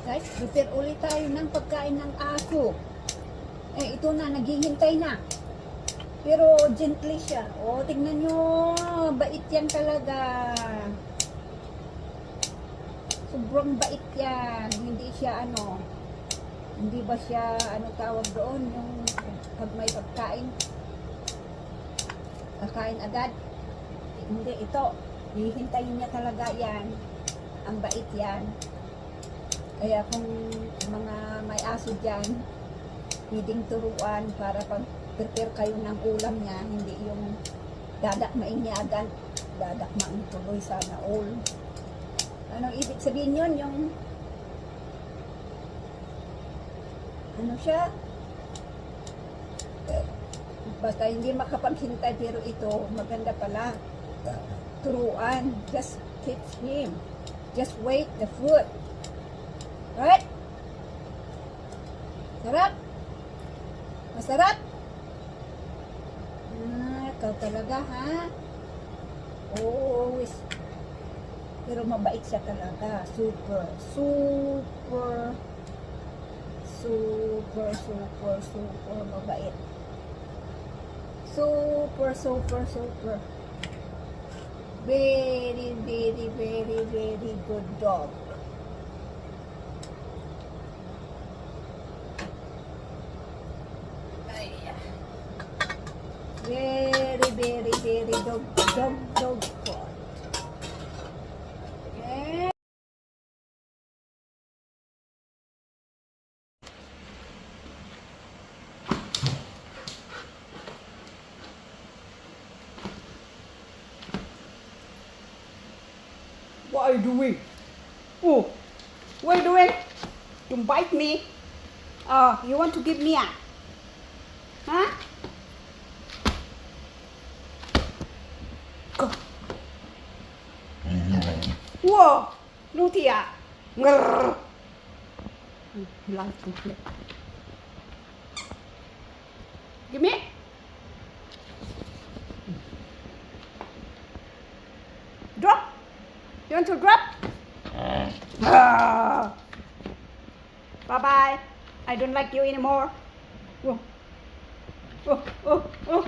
Guys, prepare ulit tayo ng pagkain ng aso. Eh, ito na, naghihintay na. Pero gently siya. O, tingnan nyo. Bait yan talaga. Sobrang bait yan. Hindi siya hindi ba siya, tawag doon, yung pag may pagkain, kakain agad. Hindi, ito. Hihintayin niya talaga yan. Ang bait yan. Kaya kung mga may aso dyan, pwedeng turuan para pag prepare kayo ng ulam niya, hindi yung dadakmain niya agad, dadakmain tuloy sana all. Anong ibig sabihin yun? Yung siya? Basta hindi makapaghintay, pero ito, maganda pala. Turuan. Just teach him. Just wait the food. Right? Sarap? Masarap? Ikaw talaga, ha? Always. Pero mabait siya talaga. Super, super, super, super, super mabait. Super, super, super. Very, very, very, very good dog. Very, very, very dog food. Okay. What are you doing? Oh, what are you doing? Don't bite me. Oh, you want to give me a? Huh? Go. Whoa, Lutia. Grrr. Like to play. Give me. Drop. You want to drop? Bye-bye. I don't like you anymore. Oh, oh, oh, oh.